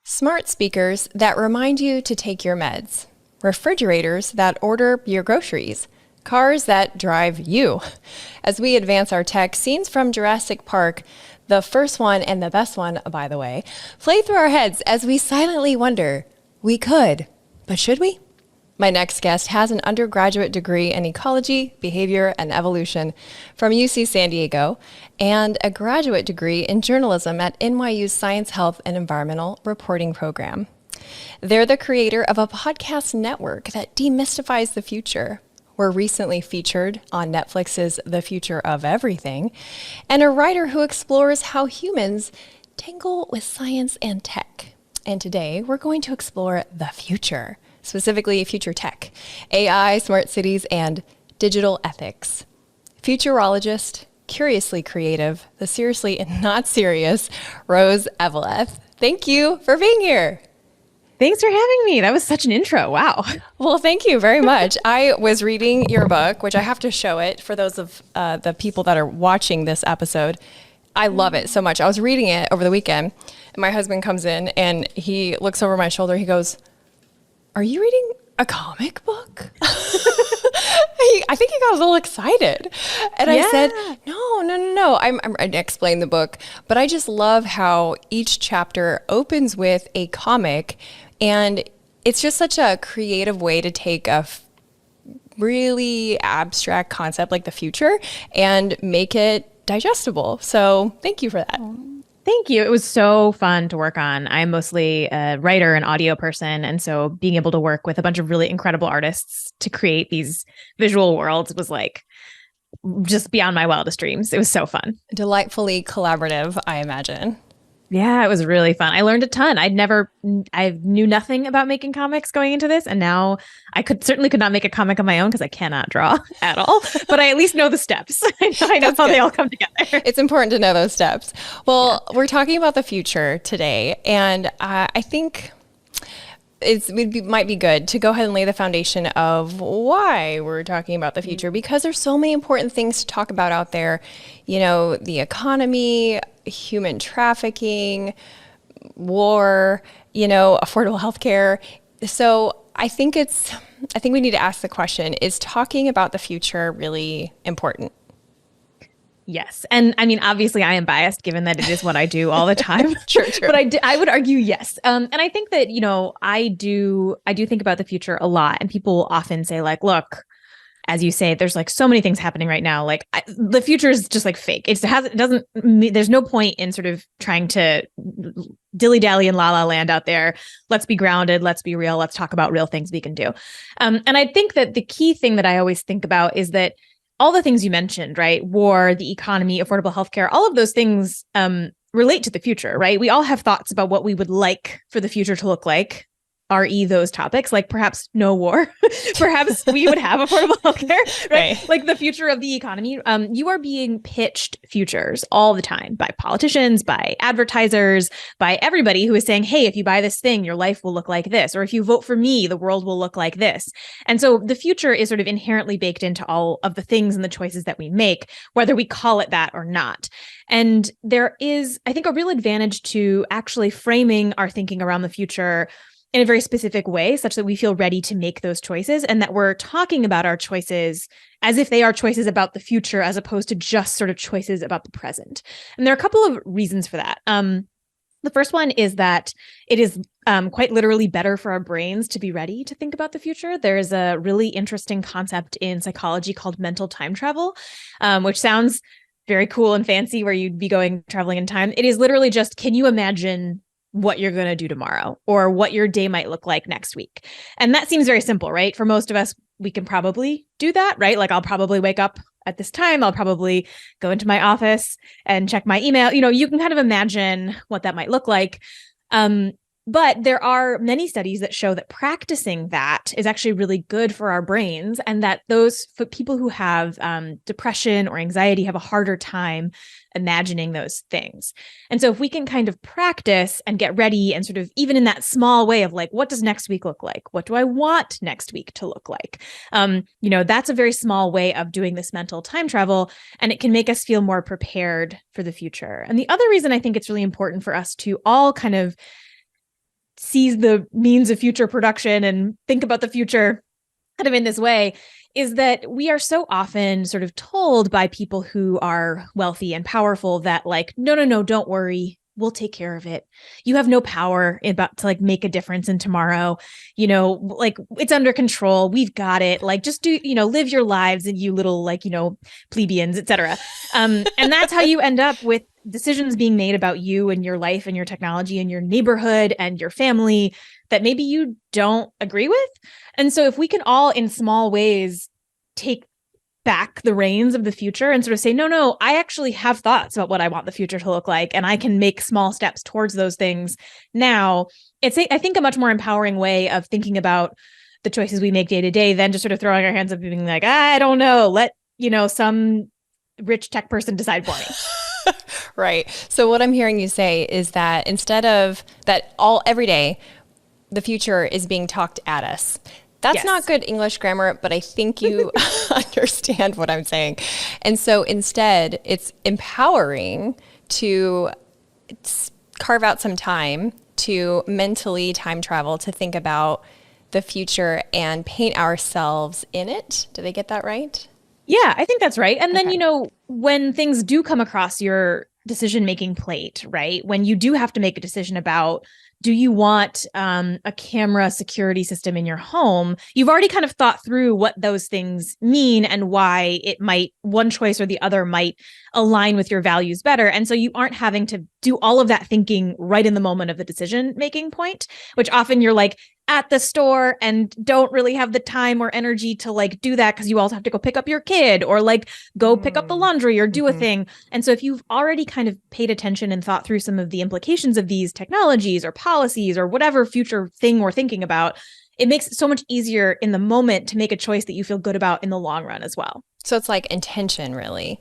Smart speakers that remind you to take your meds. Refrigerators that order your groceries. Cars that drive you. As we advance our tech, scenes from Jurassic Park, the first one and the best one, by the way, play through our heads as we silently wonder, we could, but should we? My next guest has an undergraduate degree in ecology, behavior, and evolution from UC San Diego, and a graduate degree in journalism at NYU's Science, Health, and Environmental Reporting program. They're the creator of a podcast network that demystifies the future. Were recently featured on Netflix's The Future of Everything, and a writer who explores how humans tangle with science and tech. And today, we're going to explore the future, specifically future tech, AI, smart cities, and digital ethics. Futurologist, curiously creative, the seriously not serious, Rose Eveleth. Thank you for being here. Thanks for having me. That was such an intro. Wow. Well, thank you very much. I was reading your book, which I have to show it for those of the people that are watching this episode. I love it so much. I was reading it over the weekend, and my husband comes in, and he looks over my shoulder. He goes, "Are you reading a comic book?" I think he got a little excited. And I said, no. I explained the book, but I just love how each chapter opens with a comic, and it's just such a creative way to take a really abstract concept like the future and make it digestible. So thank you for that. Thank you. It was so fun to work on. I'm mostly a writer and audio person. And so being able to work with a bunch of really incredible artists to create these visual worlds was like just beyond my wildest dreams. It was so fun. Delightfully collaborative, I imagine. Yeah, it was really fun. I learned a ton. I knew nothing about making comics going into this. And now I certainly could not make a comic on my own because I cannot draw at all, but I at least know the steps. I know how they all come together. It's important to know those steps. Well, We're talking about the future today. And I think might be good to go ahead and lay the foundation of why we're talking about the future, because there's so many important things to talk about out there. You know, the economy, human trafficking, war, affordable healthcare. So I think we need to ask the question, is talking about the future really important? Yes. And I mean, obviously I am biased given that it is what I do all the time. True. But I would argue yes. And I think that, I do think about the future a lot, and people often say like, look, as you say, there's like so many things happening right now. Like the future is just like fake. There's no point in sort of trying to dilly dally in la la land out there. Let's be grounded. Let's be real. Let's talk about real things we can do. And I think that the key thing that I always think about is that all the things you mentioned, right? War, the economy, affordable healthcare, all of those things relate to the future, right? We all have thoughts about what we would like for the future to look like. RE those topics, like perhaps no war, perhaps we would have affordable healthcare, right? Like the future of the economy. You are being pitched futures all the time by politicians, by advertisers, by everybody who is saying, hey, if you buy this thing, your life will look like this. Or if you vote for me, the world will look like this. And so the future is sort of inherently baked into all of the things and the choices that we make, whether we call it that or not. And there is, I think, a real advantage to actually framing our thinking around the future in a very specific way, such that we feel ready to make those choices, and that we're talking about our choices as if they are choices about the future, as opposed to just sort of choices about the present. And there are a couple of reasons for that. The first one is that it is quite literally better for our brains to be ready to think about the future. There's a really interesting concept in psychology called mental time travel, which sounds very cool and fancy, where you'd be traveling in time. It is literally just, can you imagine what you're going to do tomorrow, or what your day might look like next week? And that seems very simple, right? For most of us, we can probably do that, right? Like I'll probably wake up at this time. I'll probably go into my office and check my email. You can kind of imagine what that might look like. But there are many studies that show that practicing that is actually really good for our brains, and that for people who have depression or anxiety have a harder time imagining those things. And so if we can kind of practice and get ready, and sort of even in that small way of like, what does next week look like? What do I want next week to look like? That's a very small way of doing this mental time travel, and it can make us feel more prepared for the future. And the other reason I think it's really important for us to all kind of sees the means of future production and think about the future kind of in this way, is that we are so often sort of told by people who are wealthy and powerful that like, no, don't worry. We'll take care of it. You have no power about to like make a difference in tomorrow. You know, like it's under control. We've got it. Like just do, live your lives and you little like, plebeians, etc. And that's how you end up with decisions being made about you and your life and your technology and your neighborhood and your family that maybe you don't agree with. And so if we can all in small ways take back the reins of the future and sort of say, no, I actually have thoughts about what I want the future to look like, and I can make small steps towards those things now. It's, I think, a much more empowering way of thinking about the choices we make day to day than just sort of throwing our hands up and being like, I don't know, let, some rich tech person decide for me. Right. So what I'm hearing you say is that instead of that every day, the future is being talked at us. That's not good English grammar, but I think you understand what I'm saying. And so instead, it's empowering to carve out some time to mentally time travel, to think about the future and paint ourselves in it. Did I get that right? Yeah, I think that's right. And then, when things do come across your decision-making plate, right? When you do have to make a decision about, do you want a camera security system in your home? You've already kind of thought through what those things mean and why one choice or the other might align with your values better. And so you aren't having to do all of that thinking right in the moment of the decision-making point, which often you're like at the store and don't really have the time or energy to like do that because you also have to go pick up your kid or like go pick up the laundry or do a thing. And so if you've already kind of paid attention and thought through some of the implications of these technologies or policies or whatever future thing we're thinking about, it makes it so much easier in the moment to make a choice that you feel good about in the long run as well. So it's like intention, really.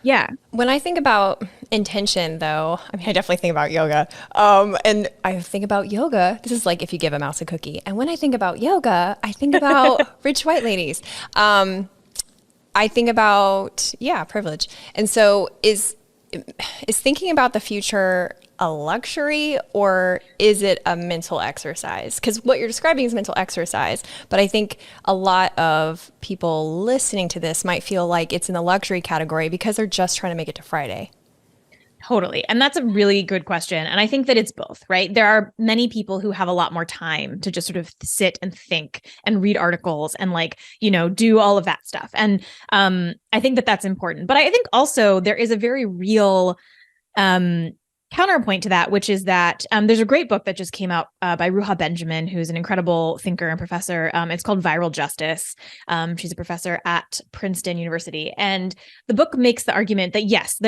Yeah. When I think about intention, though, I definitely think about yoga. And I think about yoga. This is like if you give a mouse a cookie. And when I think about yoga, I think about rich white ladies. I think about, privilege. And so is thinking about the future a luxury, or is it a mental exercise? Because what you're describing is mental exercise, but I think a lot of people listening to this might feel like it's in the luxury category because they're just trying to make it to Friday. Totally. And that's a really good question. And I think that it's both, right? There are many people who have a lot more time to just sort of sit and think and read articles and like, do all of that stuff. And I think that that's important. But I think also there is a very real counterpoint to that, which is that there's a great book that just came out by Ruha Benjamin, who's an incredible thinker and professor. It's called Viral Justice. She's a professor at Princeton University. And the book makes the argument that, yes,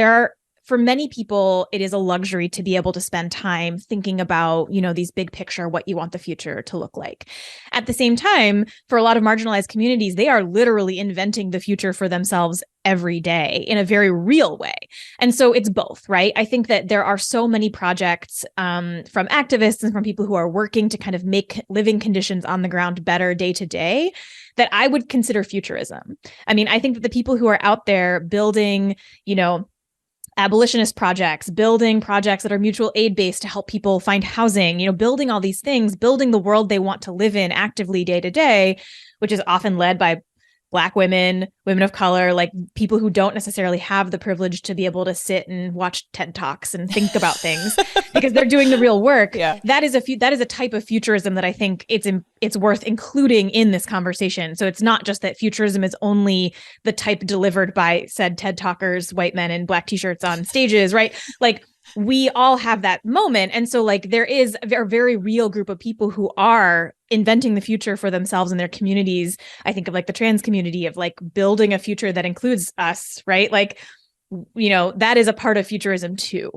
for many people, it is a luxury to be able to spend time thinking about, these big picture, what you want the future to look like. At the same time, for a lot of marginalized communities, they are literally inventing the future for themselves every day in a very real way. And so it's both, right? I think that there are so many projects from activists and from people who are working to kind of make living conditions on the ground better day to day that I would consider futurism. I think that the people who are out there building, abolitionist projects, building projects that are mutual aid based to help people find housing, building all these things, building the world they want to live in actively day to day, which is often led by Black women, women of color, like people who don't necessarily have the privilege to be able to sit and watch TED Talks and think about things because they're doing the real work. Yeah. That is a type of futurism that I think it's worth including in this conversation. So it's not just that futurism is only the type delivered by said TED Talkers, white men in Black t-shirts on stages, right? Like we all have that moment. And so like there is a very real group of people who are inventing the future for themselves and their communities. I think of like the trans community of like building a future that includes us, right? Like, that is a part of futurism too.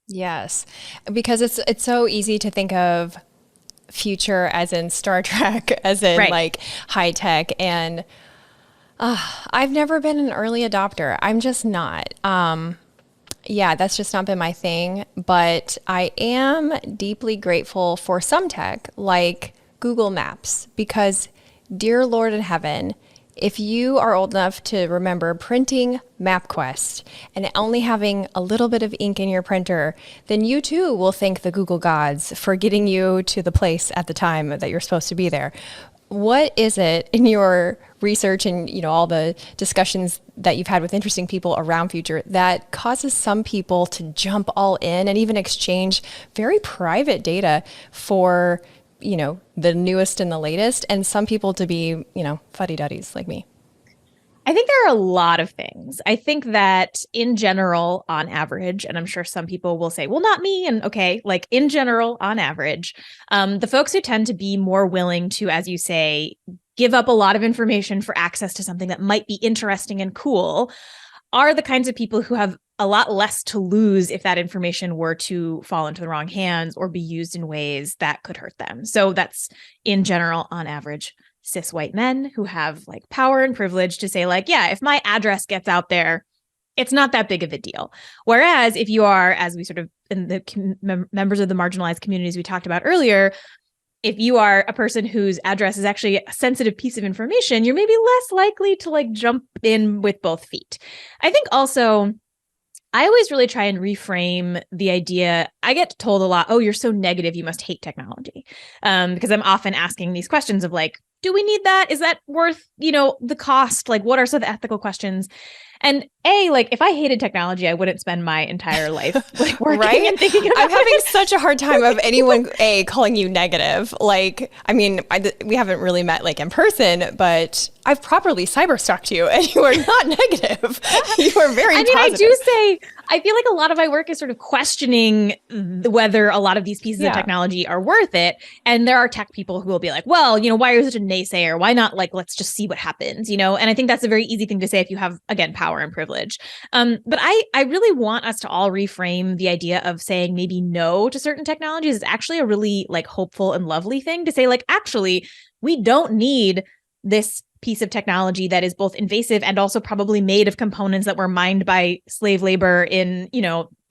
Yes, because it's so easy to think of future as in Star Trek, as in like high tech. And I've never been an early adopter. I'm just not. That's just not been my thing. But I am deeply grateful for some tech like Google Maps, because dear Lord in heaven, If you are old enough to remember printing MapQuest and only having a little bit of ink in your printer, then you too will thank the Google gods for getting you to the place at the time that you're supposed to be there. What is it in your research and all the discussions that you've had with interesting people around future that causes some people to jump all in and even exchange very private data for the newest and the latest, and some people to be fuddy-duddies like me? I think there are a lot of things. I think that in general, on average, and I'm sure some people will say, well, not me. And okay, like in general, on average, the folks who tend to be more willing to, as you say, give up a lot of information for access to something that might be interesting and cool are the kinds of people who have a lot less to lose if that information were to fall into the wrong hands or be used in ways that could hurt them. So that's in general, on average, cis white men who have like power and privilege to say like, yeah, if my address gets out there, it's not that big of a deal. Whereas if you are, as we sort of in the members of the marginalized communities we talked about earlier, if you are a person whose address is actually a sensitive piece of information, you're maybe less likely to like jump in with both feet. I think also I always really try and reframe the idea. I get told a lot, oh, you're so negative, you must hate technology. Because I'm often asking these questions of like, do we need that? Is that worth, the cost? Like, what are some of the ethical questions? And like, if I hated technology, I wouldn't spend my entire life like working and thinking about I'm having such a hard time of anyone calling you negative. Like, I mean, we haven't really met like in person, but I've properly cyberstalked you, and you are not negative. You are very positive. I do say, I feel like a lot of my work is sort of questioning whether a lot of these pieces of technology are worth it. And there are tech people who will be like, well, why are you such a naysayer? Why not like, let's just see what happens, And I think that's a very easy thing to say if you have, again, power and privilege. But I really want us to all reframe the idea of saying maybe no to certain technologies is actually a really like hopeful and lovely thing to say, like, actually, we don't need this piece of technology that is both invasive and also probably made of components that were mined by slave labor in,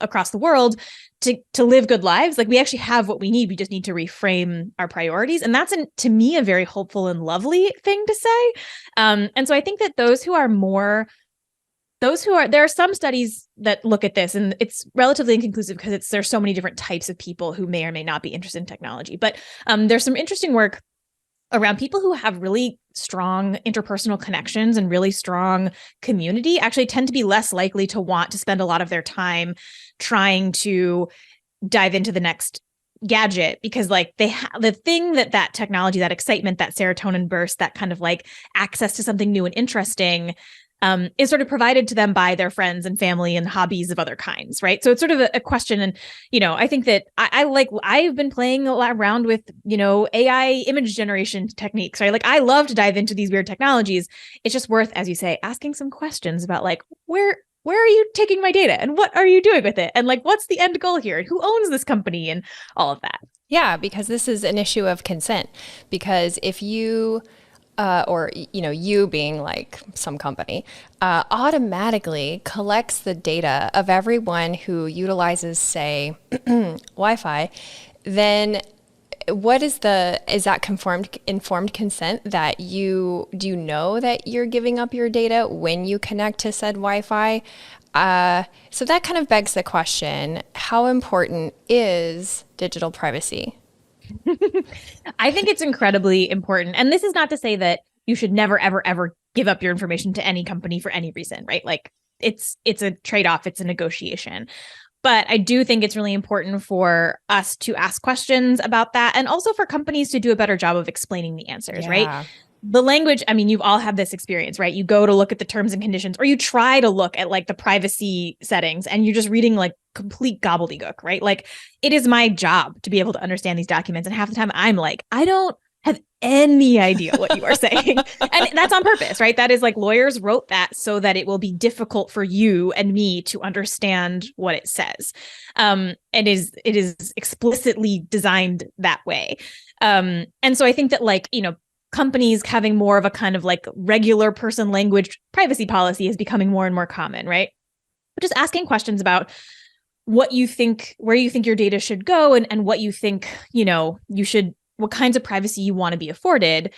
across the world to live good lives. Like we actually have what we need. We just need to reframe our priorities. And that's, to me, a very hopeful and lovely thing to say. And so I think that there are some studies that look at this, and it's relatively inconclusive because there's so many different types of people who may or may not be interested in technology. But there's some interesting work around people who have really strong interpersonal connections and really strong community actually tend to be less likely to want to spend a lot of their time trying to dive into the next gadget, because like the thing that technology, that excitement, that serotonin burst, that kind of like access to something new and interesting is sort of provided to them by their friends and family and hobbies of other kinds, right? So it's sort of a question. And, I think that I've been playing a lot around with, AI image generation techniques, right? Like I love to dive into these weird technologies. It's just worth, as you say, asking some questions about like, where are you taking my data and what are you doing with it? And like, what's the end goal here? And who owns this company and all of that? Yeah, because this is an issue of consent. Because if you you being like some company, automatically collects the data of everyone who utilizes, say, Wi-Fi, then what is that informed consent that do you know that you're giving up your data when you connect to said Wi-Fi? So that kind of begs the question, how important is digital privacy? I think it's incredibly important. And this is not to say that you should never, ever, ever give up your information to any company for any reason, right? Like it's a trade-off, it's a negotiation. But I do think it's really important for us to ask questions about that, and also for companies to do a better job of explaining the answers, right? The language, I mean, you've all had this experience, right? You go to look at the terms and conditions, or you try to look at like the privacy settings, and you're just reading like complete gobbledygook, right? Like it is my job to be able to understand these documents. And half the time I'm like, I don't have any idea what you are saying. And that's on purpose, right? That is like lawyers wrote that so that it will be difficult for you and me to understand what it says. It is explicitly designed that way. And so I think that like, companies having more of a kind of like regular person language privacy policy is becoming more and more common, right? But just asking questions about what you think, where you think your data should go, and what you think, you should what kinds of privacy you want to be afforded,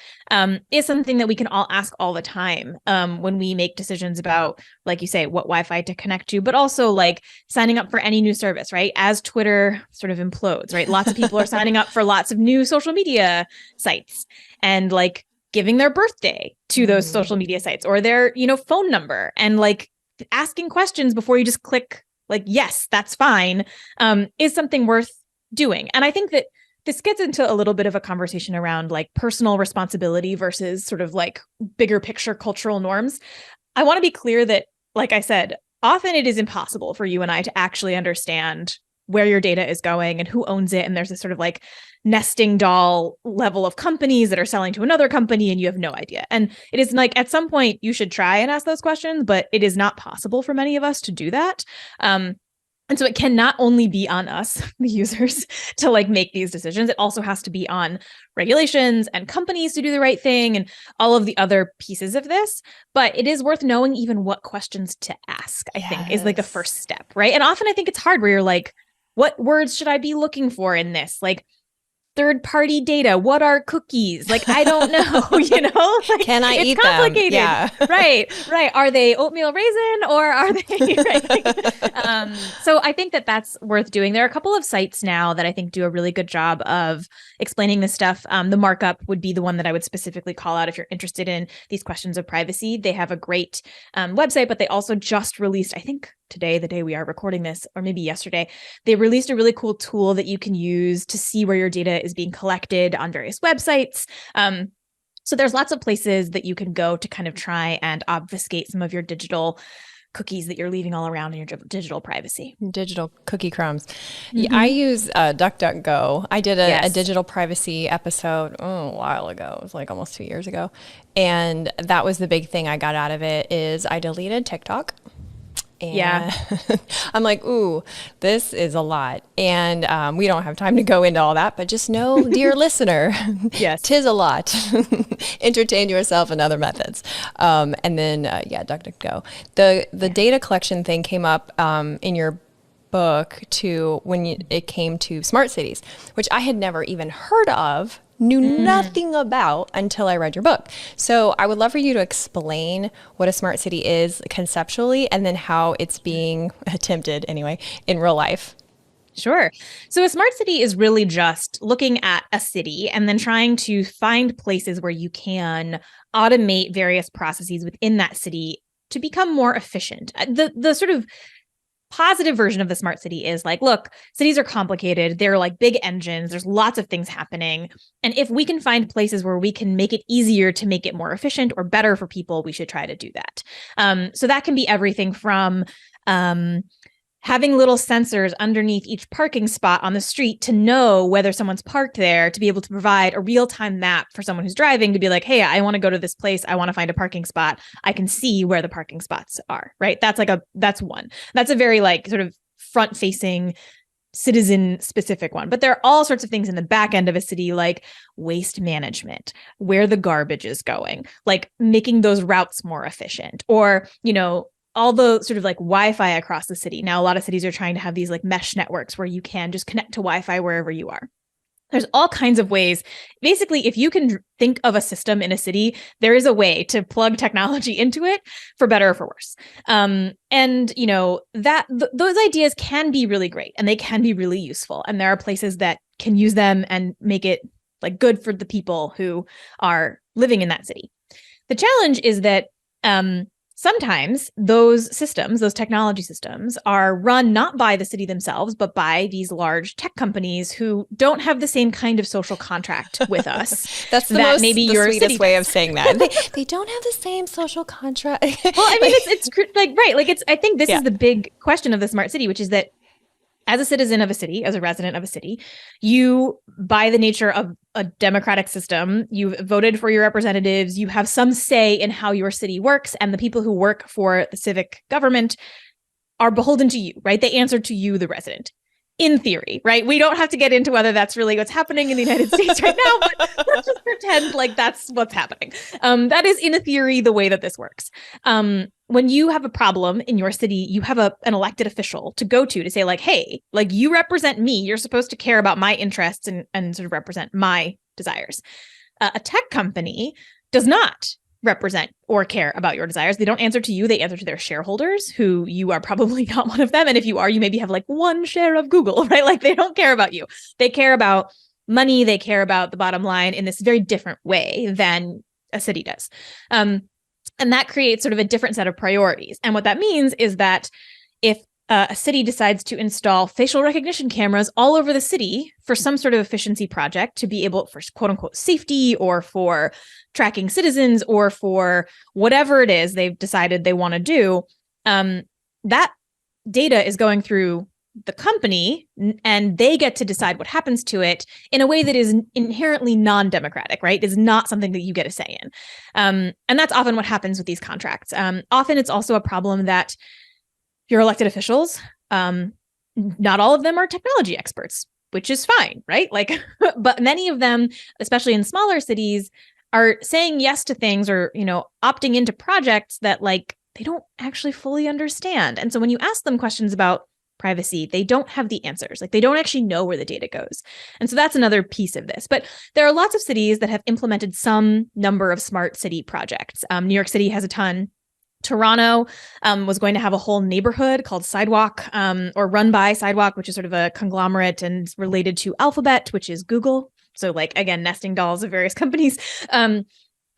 is something that we can all ask all the time when we make decisions about, like you say, what Wi-Fi to connect to, but also like signing up for any new service, right? As Twitter sort of implodes, right? Lots of people are signing up for lots of new social media sites and like giving their birthday to those social media sites or their, phone number, and like asking questions before you just click like, yes, that's fine, is something worth doing. And I think that this gets into a little bit of a conversation around like personal responsibility versus sort of like bigger picture cultural norms. I want to be clear that, like I said, often it is impossible for you and I to actually understand where your data is going and who owns it. And there's this sort of like nesting doll level of companies that are selling to another company and you have no idea. And it is like, at some point you should try and ask those questions, but it is not possible for many of us to do that. And so it can not only be on us, the users, to like make these decisions. It also has to be on regulations and companies to do the right thing and all of the other pieces of this. But it is worth knowing even what questions to ask, I think, is like the first step, right? And often I think it's hard where you're like, what words should I be looking for in this? Like, third-party data. What are cookies? Like, I don't know, Like, can I eat complicated. them? Yeah. Right. Are they oatmeal raisin or are they, right? So I think that that's worth doing. There are a couple of sites now that I think do a really good job of explaining this stuff. The Markup would be the one that I would specifically call out if you're interested in these questions of privacy. They have a great website, but they also just released, I think, today, the day we are recording this, or maybe yesterday, they released a really cool tool that you can use to see where your data is being collected on various websites. So there's lots of places that you can go to kind of try and obfuscate some of your digital cookies that you're leaving all around in your digital privacy. Digital cookie crumbs. Yeah, I use DuckDuckGo. I did a digital privacy episode a while ago. It was like almost 2 years ago. And that was the big thing I got out of it is I deleted TikTok. And I'm like, ooh, this is a lot. And we don't have time to go into all that, but just know, dear listener, yes, 'tis a lot. Entertain yourself in other methods. And then, DuckDuckGo. The data collection thing came up in your book too when it came to smart cities, which I had never even heard of, knew nothing about until I read your book. So I would love for you to explain what a smart city is conceptually and then how it's being attempted anyway in real life. Sure. So a smart city is really just looking at a city and then trying to find places where you can automate various processes within that city to become more efficient. The sort of positive version of the smart city is like, look, cities are complicated. They're like big engines. There's lots of things happening. And if we can find places where we can make it easier to make it more efficient or better for people, we should try to do that. So that can be everything from having little sensors underneath each parking spot on the street to know whether someone's parked there, to be able to provide a real-time map for someone who's driving to be like, hey, I want to go to this place. I want to find a parking spot. I can see where the parking spots are, right? That's one. That's a very like sort of front-facing citizen specific one. But there are all sorts of things in the back end of a city, like waste management, where the garbage is going, like making those routes more efficient, or, all the sort of like Wi-Fi across the city. Now, a lot of cities are trying to have these like mesh networks where you can just connect to Wi-Fi wherever you are. There's all kinds of ways. Basically, if you can think of a system in a city, there is a way to plug technology into it for better or for worse. Those ideas can be really great and they can be really useful. And there are places that can use them and make it like good for the people who are living in that city. The challenge is that sometimes those systems, those technology systems, are run not by the city themselves, but by these large tech companies who don't have the same kind of social contract with us. That's the sweetest way of saying that. They don't have the same social contract. Well, I mean, it's like, right. Like I think this is the big question of the smart city, which is that as a citizen of a city, as a resident of a city, you, by the nature of a democratic system, you've voted for your representatives, you have some say in how your city works, and the people who work for the civic government are beholden to you, right? They answer to you, the resident. In theory, right? We don't have to get into whether that's really what's happening in the United States right now, but let's just pretend like that's what's happening. That is, in a theory, the way that this works. When you have a problem in your city, you have an elected official to go to say like, hey, like you represent me. You're supposed to care about my interests and sort of represent my desires. A tech company does not represent or care about your desires. They don't answer to you. They answer to their shareholders, who you are probably not one of them. And if you are, you maybe have like 1 share of Google, right? Like they don't care about you. They care about money. They care about the bottom line in this very different way than a city does. And that creates sort of a different set of priorities. And what that means is that if a city decides to install facial recognition cameras all over the city for some sort of efficiency project to be able for quote unquote safety or for tracking citizens or for whatever it is they've decided they want to do, that data is going through the company and they get to decide what happens to it in a way that is inherently non-democratic, right? It's not something that you get a say in. And that's often what happens with these contracts. Often it's also a problem that your elected officials, not all of them are technology experts, which is fine, right? Like, but many of them, especially in smaller cities, are saying yes to things or, opting into projects that like they don't actually fully understand. And so when you ask them questions about privacy, they don't have the answers. Like they don't actually know where the data goes. And so that's another piece of this. But there are lots of cities that have implemented some number of smart city projects. New York City has a ton. Toronto was going to have a whole neighborhood called Sidewalk, or Run By Sidewalk, which is sort of a conglomerate and related to Alphabet, which is Google. So like, again, nesting dolls of various companies. And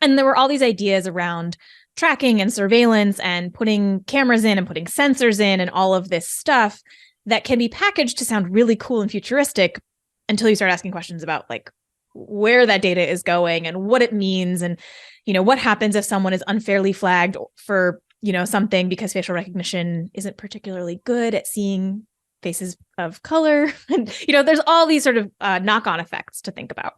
there were all these ideas around tracking and surveillance and putting cameras in and putting sensors in and all of this stuff that can be packaged to sound really cool and futuristic until you start asking questions about like where that data is going and what it means and what happens if someone is unfairly flagged for, something because facial recognition isn't particularly good at seeing faces of color. And, there's all these sort of knock-on effects to think about.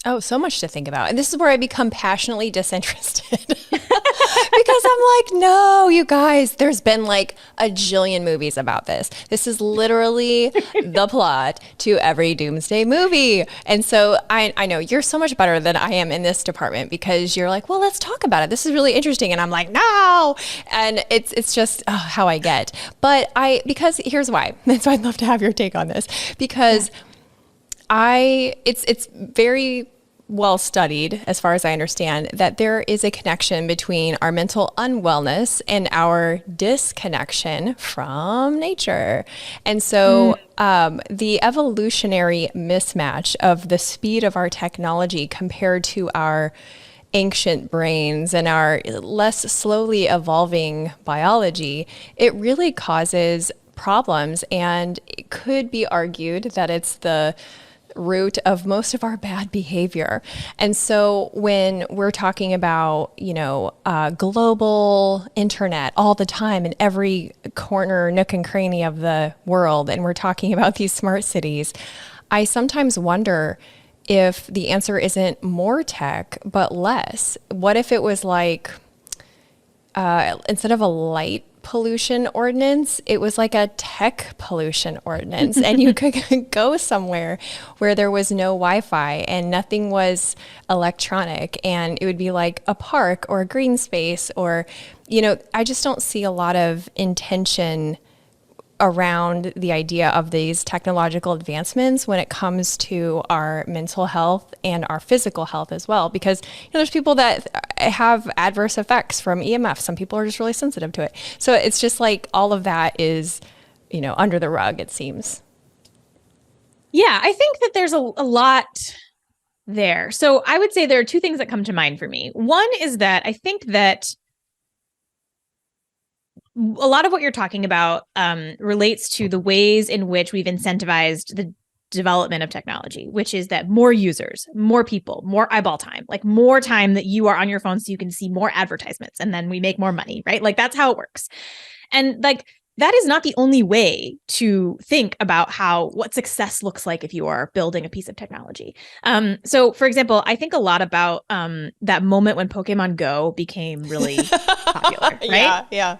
Oh, so much to think about. And this is where I become passionately disinterested because I'm like, no, you guys, there's been like a jillion movies about this. This is literally the plot to every doomsday movie. And so I know you're so much better than I am in this department because you're like, well, let's talk about it. This is really interesting. And I'm like, no. And it's just how I get. But because here's why. And so I'd love to have your take on this because it's very well studied, as far as I understand, that there is a connection between our mental unwellness and our disconnection from nature. And so the evolutionary mismatch of the speed of our technology compared to our ancient brains and our less slowly evolving biology, it really causes problems. And it could be argued that it's the root of most of our bad behavior. And so when we're talking about, global internet all the time in every corner, nook and cranny of the world, and we're talking about these smart cities, I sometimes wonder if the answer isn't more tech, but less. What if it was like, instead of a light pollution ordinance, it was like a tech pollution ordinance, and you could go somewhere where there was no Wi-Fi and nothing was electronic, and it would be like a park or a green space, or I just don't see a lot of intention around the idea of these technological advancements when it comes to our mental health and our physical health as well. Because there's people that have adverse effects from EMF. Some people are just really sensitive to it. So it's just like all of that is, under the rug, it seems. Yeah, I think that there's a lot there. So I would say there are two things that come to mind for me. One is that I think that a lot of what you're talking about relates to the ways in which we've incentivized the development of technology, which is that more users, more people, more eyeball time, like more time that you are on your phone so you can see more advertisements, and then we make more money, right? Like that's how it works. And like that is not the only way to think about what success looks like if you are building a piece of technology. So for example, I think a lot about that moment when Pokemon Go became really popular, right? Yeah.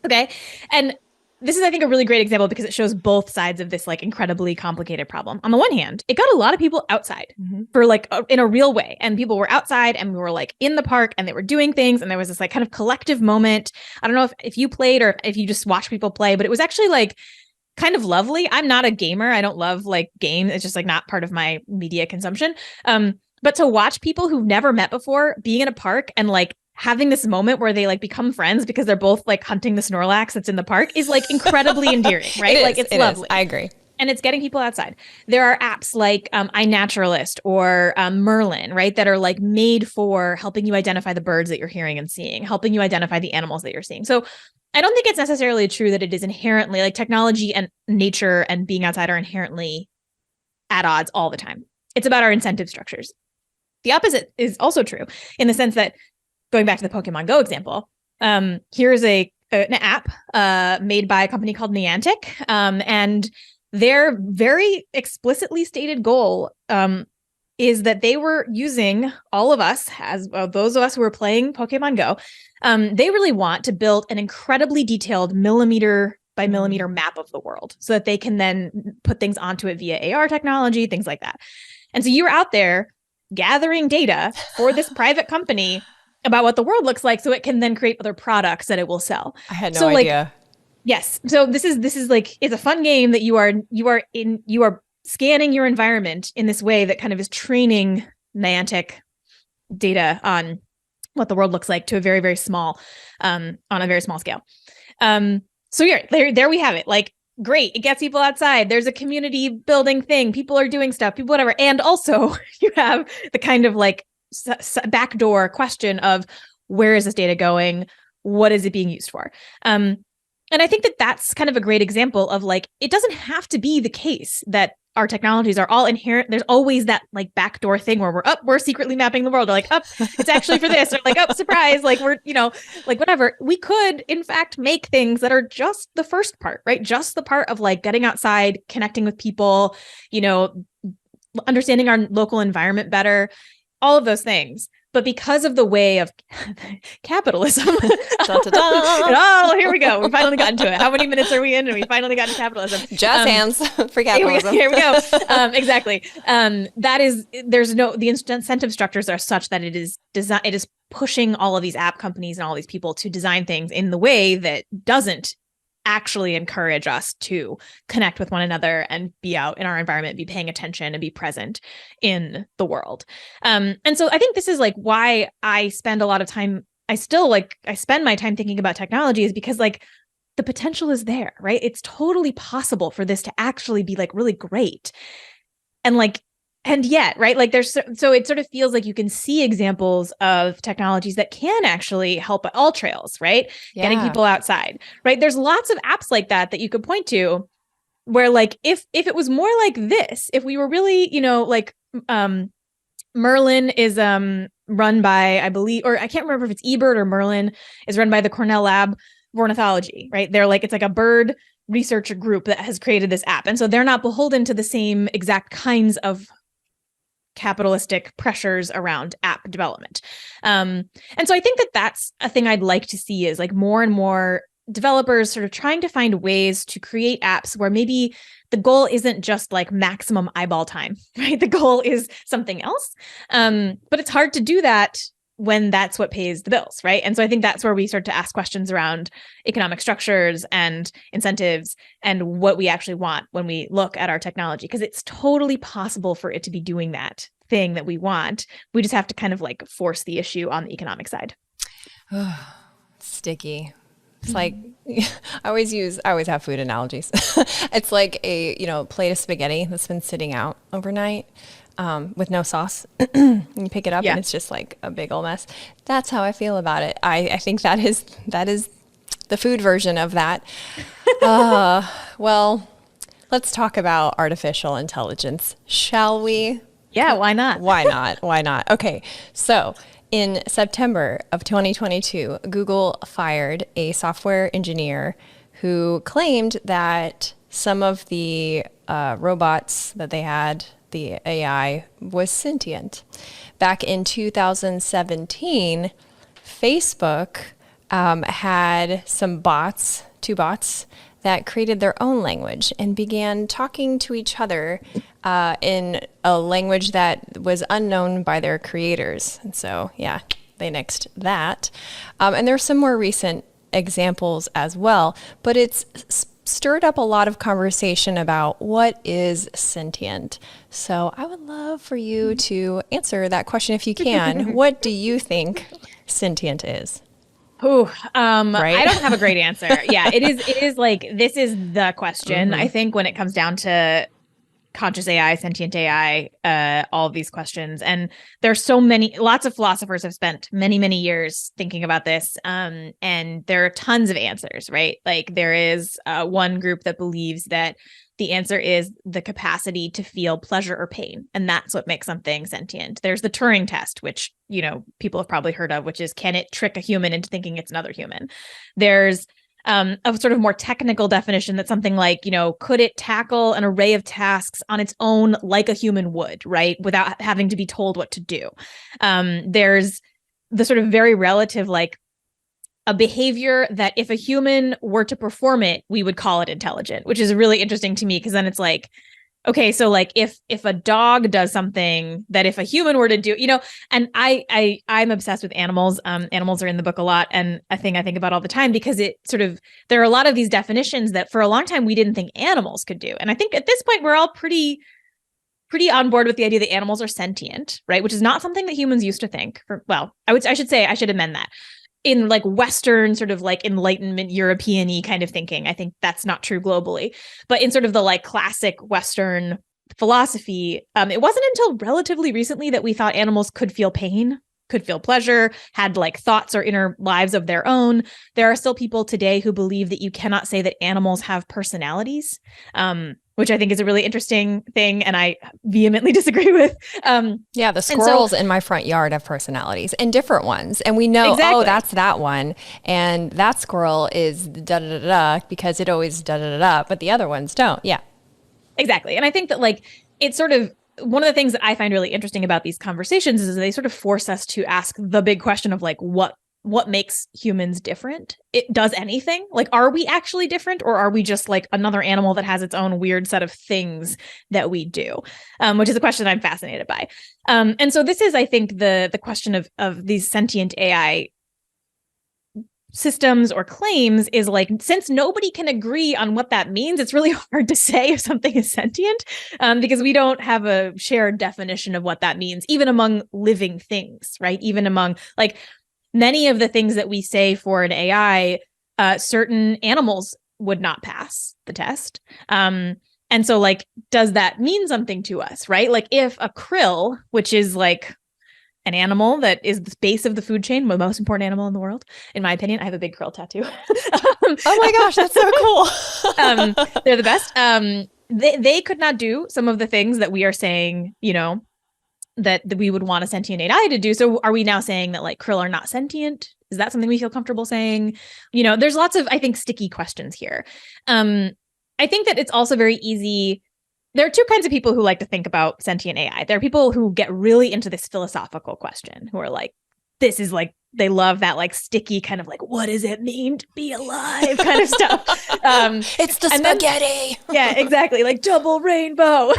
Okay. And this is, I think, a really great example because it shows both sides of this like incredibly complicated problem. On the one hand, it got a lot of people outside for like in a real way. And people were outside and we were like in the park and they were doing things. And there was this like kind of collective moment. I don't know if you played or if you just watched people play, but it was actually like kind of lovely. I'm not a gamer. I don't love like games. It's just like not part of my media consumption. But to watch people who've never met before being in a park and like having this moment where they like become friends because they're both like hunting the Snorlax that's in the park is like incredibly endearing, right? It's lovely. I agree. And it's getting people outside. There are apps like iNaturalist or Merlin, right, that are like made for helping you identify the birds that you're hearing and seeing, helping you identify the animals that you're seeing. So I don't think it's necessarily true that it is inherently like technology and nature and being outside are inherently at odds all the time. It's about our incentive structures. The opposite is also true in the sense that, going back to the Pokemon Go example, here's an app made by a company called Niantic, and their very explicitly stated goal is that they were using all of us, as those of us who were playing Pokemon Go. They really want to build an incredibly detailed millimeter by millimeter map of the world so that they can then put things onto it via AR technology, things like that. And so you were out there gathering data for this private company about what the world looks like so it can then create other products that it will sell. I had no idea. Yes. So this is like, it's a fun game that you are scanning your environment in this way that kind of is training Niantic data on what the world looks like to a very, very small, on a very small scale. So yeah, there we have it. Like, great. It gets people outside. There's a community building thing. People are doing stuff, people, whatever. And also you have the kind of like backdoor question of where is this data going? What is it being used for? And I think that that's kind of a great example of like, it doesn't have to be the case that our technologies are all inherent. There's always that like backdoor thing where we're secretly mapping the world, or like, it's actually for this, or like, surprise, like we're, like whatever. We could in fact make things that are just the first part, right? Just the part of like getting outside, connecting with people, understanding our local environment better, all of those things. But because of the way of capitalism, oh, here we go. We finally got into it. How many minutes are we in? And we finally got into capitalism. Jazz hands for capitalism. Here we go. Exactly. The incentive structures are such that it is pushing all of these app companies and all these people to design things in the way that doesn't actually encourage us to connect with one another and be out in our environment, be paying attention and be present in the world. And so I think this is like why I spend a lot of time. I spend my time thinking about technology is because like the potential is there, right? It's totally possible for this to actually be like really great. And yet, right? Like so it sort of feels like you can see examples of technologies that can actually help at all trails, right? Yeah. Getting people outside, right? There's lots of apps like that you could point to where like, if it was more like this, if we were really, Merlin is run by, I believe, or I can't remember if it's eBird or Merlin is run by the Cornell Lab of Ornithology, right? It's like a bird researcher group that has created this app. And so they're not beholden to the same exact kinds of capitalistic pressures around app development. And so I think that that's a thing I'd like to see is like more and more developers sort of trying to find ways to create apps where maybe the goal isn't just like maximum eyeball time, right? The goal is something else. But it's hard to do that when that's what pays the bills, right? And so I think that's where we start to ask questions around economic structures and incentives and what we actually want when we look at our technology, because it's totally possible for it to be doing that thing that we want. We just have to kind of like force the issue on the economic side. Sticky. It's like, I always have food analogies. It's like a, plate of spaghetti that's been sitting out overnight. With no sauce. You pick it up and it's just like a big old mess. That's how I feel about it. I think that is the food version of that. Well, let's talk about artificial intelligence, shall we? Yeah, why not? Why not? Okay, so in September of 2022, Google fired a software engineer who claimed that some of the robots that they had, the AI, was sentient. Back in 2017, Facebook had two bots that created their own language and began talking to each other in a language that was unknown by their creators. And so, yeah, they nixed that. And there's some more recent examples as well, but it's stirred up a lot of conversation about what is sentient. So I would love for you to answer that question if you can. What do you think sentient is? Right? I don't have a great answer. Yeah, it is like, this is the question. I think when it comes down to conscious AI, sentient AI, all of these questions. And there's lots of philosophers have spent many, many years thinking about this. And there are tons of answers, right? Like there is one group that believes that the answer is the capacity to feel pleasure or pain. And that's what makes something sentient. There's the Turing test, which, people have probably heard of, which is, can it trick a human into thinking it's another human? There's a sort of more technical definition that's something like, could it tackle an array of tasks on its own like a human would, right? Without having to be told what to do. There's the sort of very relative, like a behavior that if a human were to perform it, we would call it intelligent, which is really interesting to me, because then it's like, okay, so like if a dog does something that if a human were to do, and I'm obsessed with animals. Animals are in the book a lot, and a thing I think about all the time, because it sort of, there are a lot of these definitions that for a long time we didn't think animals could do. And I think at this point we're all pretty on board with the idea that animals are sentient, right? Which is not something that humans used to think. I should amend that. In like Western sort of like Enlightenment European-y kind of thinking, I think that's not true globally. But in sort of the like classic Western philosophy, it wasn't until relatively recently that we thought animals could feel pain, could feel pleasure, had like thoughts or inner lives of their own. There are still people today who believe that you cannot say that animals have personalities, which I think is a really interesting thing, and I vehemently disagree with. The squirrels in my front yard have personalities, and different ones. And we know, exactly. Oh, that's that one. And that squirrel is da-da-da-da because it always da-da-da-da, but the other ones don't. Yeah. Exactly. And I think that like, it's sort of, one of the things that I find really interesting about these conversations is they sort of force us to ask the big question of like, what makes humans different? It does anything? Like, are we actually different, or are we just like another animal that has its own weird set of things that we do? Which is a question I'm fascinated by. And so this is, I think, the question of these sentient AI systems or claims is like, since nobody can agree on what that means, it's really hard to say if something is sentient, because we don't have a shared definition of what that means, even among living things, right? Even among like many of the things that we say for an AI, certain animals would not pass the test. And so like, does that mean something to us, right? Like if a krill, which is like an animal that is the base of the food chain, the most important animal in the world, in my opinion. I have a big krill tattoo. Oh my gosh, that's so cool. They're the best. They could not do some of the things that we are saying, that we would want a sentient AI to do. So are we now saying that like krill are not sentient? Is that something we feel comfortable saying? There's lots of, I think, sticky questions here. I think that it's also very easy. There are two kinds of people who like to think about sentient AI. There are people who get really into this philosophical question, who are like, this is like, they love that like sticky kind of like, what does it mean to be alive kind of stuff. It's the spaghetti. Yeah, exactly. Like double rainbow.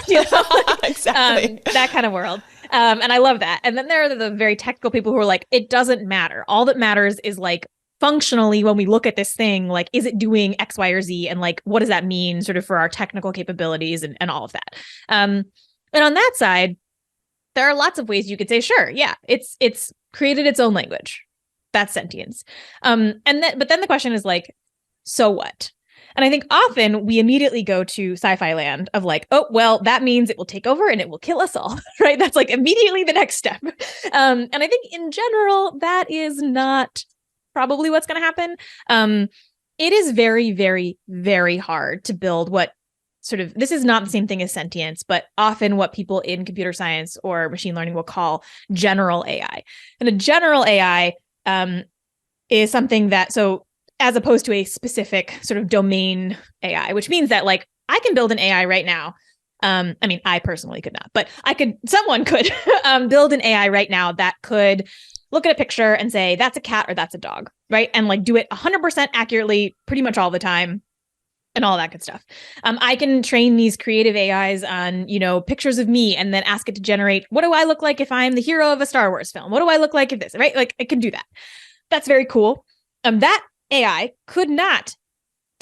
Exactly. That kind of world. And I love that. And then there are the very technical people who are like, it doesn't matter. All that matters is like, functionally, when we look at this thing, like, is it doing X, Y, or Z? And like, what does that mean sort of for our technical capabilities and all of that? And on that side, there are lots of ways you could say, sure, yeah, it's created its own language. That's sentience. But then the question is like, so what? And I think often we immediately go to sci-fi land of like, oh, well, that means it will take over and it will kill us all, right? That's like immediately the next step. And I think in general, that is not probably what's going to happen. It is very, very, very hard to build what sort of, this is not the same thing as sentience, but often what people in computer science or machine learning will call general AI. And a general AI is something that, so as opposed to a specific sort of domain AI, which means that like I can build an AI right now. I mean, I personally could not, but someone could build an AI right now that could look at a picture and say, that's a cat or that's a dog, right? And like do it 100% accurately pretty much all the time and all that good stuff. I can train these creative AIs on, pictures of me and then ask it to generate, what do I look like if I'm the hero of a Star Wars film? What do I look like if this, right? Like it can do that. That's very cool. That AI could not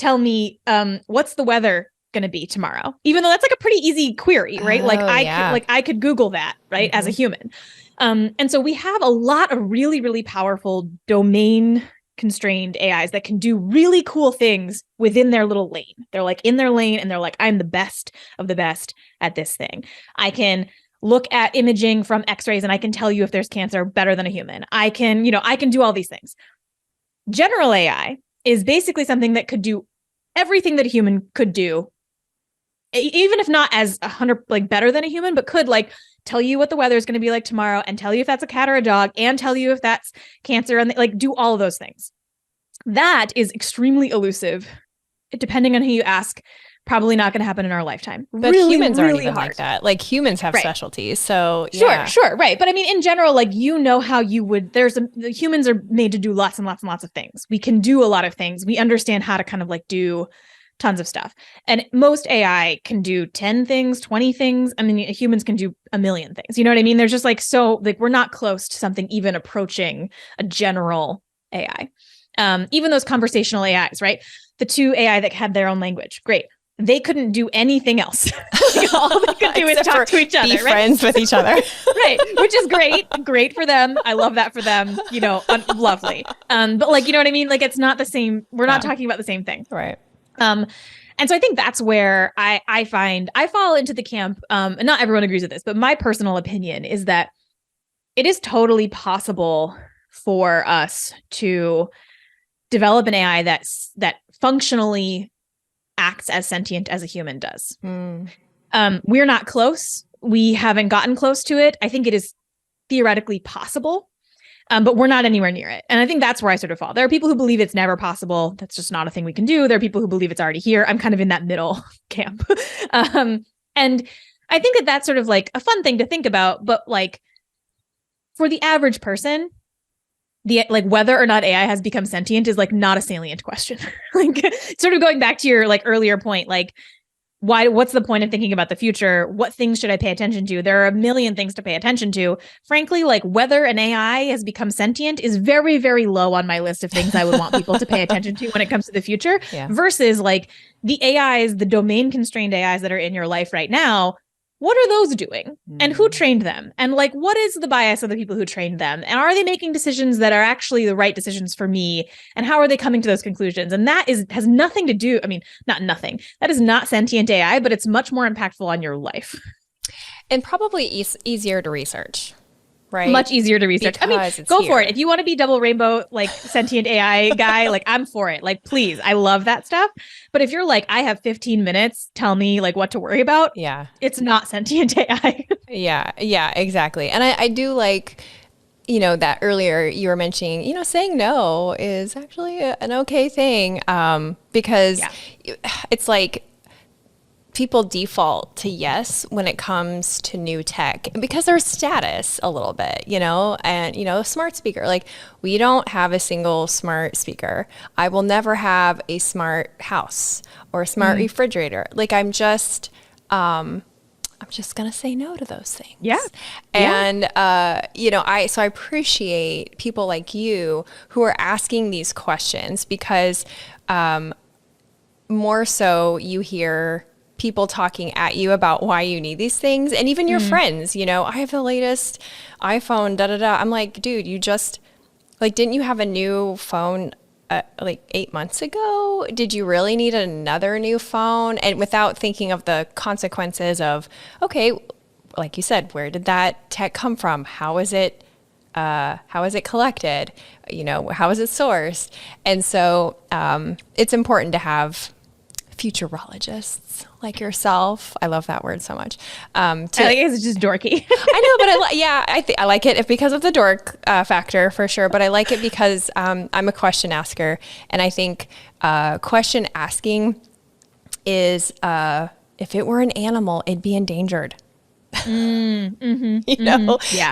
tell me, what's the weather going to be tomorrow? Even though that's like a pretty easy query, right? I could Google that, right? As a human. And so we have a lot of really, really powerful domain constrained AIs that can do really cool things within their little lane. They're like in their lane and they're like, I'm the best of the best at this thing. I can look at imaging from x-rays and I can tell you if there's cancer better than a human. I can do all these things. General AI is basically something that could do everything that a human could do, even if not as 100 like better than a human, but could like tell you what the weather is going to be like tomorrow and tell you if that's a cat or a dog and tell you if that's cancer and like do all of those things. That is extremely elusive. Depending on who you ask, probably not going to happen in our lifetime. But really, humans really aren't even hard. like that. Like humans have specialties. So yeah. Sure. Right. But I mean, in general, like, how you would, the humans are made to do lots and lots and lots of things. We can do a lot of things. We understand how to kind of like do tons of stuff. And most AI can do 10 things, 20 things. I mean, humans can do a million things. You know what I mean? There's just like, so like, we're not close to something even approaching a general AI. Even those conversational AIs, right? The two AI that had their own language. Great. They couldn't do anything else. All they could do is talk to each other, be friends with each other. Right. Which is great for them. I love that for them, lovely. But like, you know what I mean? Like, it's not the same. We're not talking about the same thing. Right. And so I think that's where I find I fall into the camp, and not everyone agrees with this, but my personal opinion is that it is totally possible for us to develop an AI that functionally acts as sentient as a human does. We're not close. We haven't gotten close to it. I think it is theoretically possible, but we're not anywhere near it. And I think that's where I sort of fall. There are people who believe it's never possible. That's just not a thing we can do. There are people who believe it's already here. I'm kind of in that middle camp. And I think that that's sort of like a fun thing to think about. But like for the average person, like whether or not AI has become sentient is like not a salient question. Like sort of going back to your like earlier point, like what's the point of thinking about the future? What things should I pay attention to? There are a million things to pay attention to. Frankly, like whether an AI has become sentient is very, very low on my list of things I would want people to pay attention to when it comes to the future versus like the AIs, the domain constrained AIs that are in your life right now. What are those doing? And who trained them? And like, what is the bias of the people who trained them? And are they making decisions that are actually the right decisions for me? And how are they coming to those conclusions? And that has nothing to do, I mean, not nothing. That is not sentient AI, but it's much more impactful on your life. And probably easier to research. Right. Much easier to research. Because I mean, go for it. If you want to be double rainbow, like sentient AI guy, like I'm for it. Like, please, I love that stuff. But if you're like, I have 15 minutes, tell me like what to worry about. Yeah. It's not sentient AI. Yeah, exactly. And I do like, that earlier you were mentioning, saying no is actually an okay thing. Because it's like, people default to yes when it comes to new tech because there's status a little bit, and, a smart speaker, like we don't have a single smart speaker. I will never have a smart house or a smart refrigerator. Like I'm just going to say no to those things. Yeah. And, so I appreciate people like you who are asking these questions because more so you hear people talking at you about why you need these things. And even your friends, I have the latest iPhone, I'm like, dude, you just didn't you have a new phone like 8 months ago? Did you really need another new phone? And without thinking of the consequences of, okay, like you said, where did that tech come from? How is it collected? How is it sourced? And so it's important to have futurologists like yourself. I love that word so much. I think it's just dorky. I know, but I like it because of the dork factor for sure. But I like it because I'm a question asker, and I think question asking is if it were an animal, it'd be endangered. Yeah.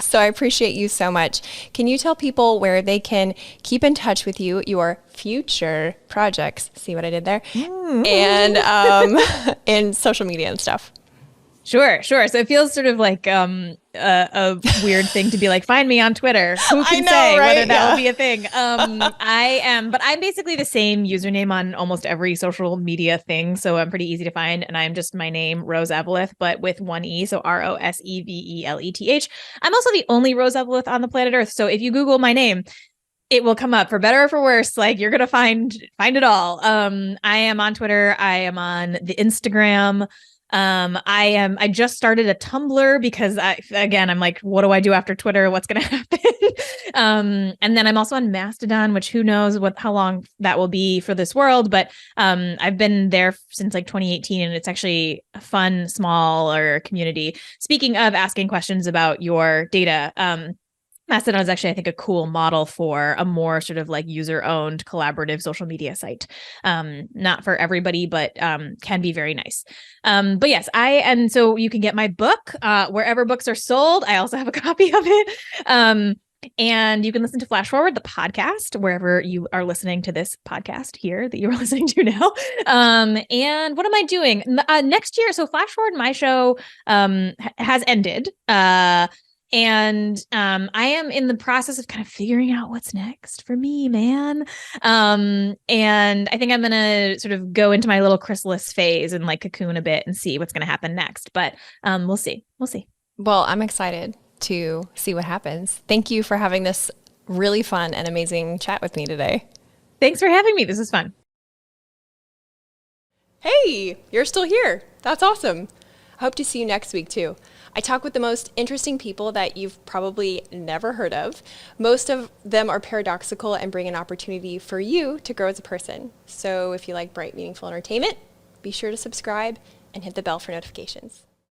So I appreciate you so much. Can you tell people where they can keep in touch with you, your future projects? See what I did there? And social media and stuff. Sure. So it feels sort of like a weird thing to be like, find me on Twitter. Who can say whether that will be a thing? But I'm basically the same username on almost every social media thing. So I'm pretty easy to find. And I'm just my name, Rose Eveleth, but with one E. So Roseveleth. I'm also the only Rose Eveleth on the planet Earth. So if you Google my name, it will come up for better or for worse. Like you're going to find it all. I am on Twitter. I am on the Instagram. I just started a Tumblr because I'm like, what do I do after Twitter? What's going to happen? And then I'm also on Mastodon, which who knows how long that will be for this world. But, I've been there since like 2018 and it's actually a fun, smaller community. Speaking of asking questions about your data, Mastodon is actually, I think, a cool model for a more sort of like user-owned collaborative social media site. Not for everybody, but can be very nice. But yes, and so you can get my book wherever books are sold. I also have a copy of it. And you can listen to Flash Forward, the podcast, wherever you are listening to this podcast here that you're listening to now. And what am I doing next year? So Flash Forward, my show has ended. And I am in the process of kind of figuring out what's next for me, man. And I think I'm going to sort of go into my little chrysalis phase and like cocoon a bit and see what's going to happen next. But we'll see. We'll see. Well, I'm excited to see what happens. Thank you for having this really fun and amazing chat with me today. Thanks for having me. This is fun. Hey, you're still here. That's awesome. I hope to see you next week too. I talk with the most interesting people that you've probably never heard of. Most of them are paradoxical and bring an opportunity for you to grow as a person. So if you like bright, meaningful entertainment, be sure to subscribe and hit the bell for notifications.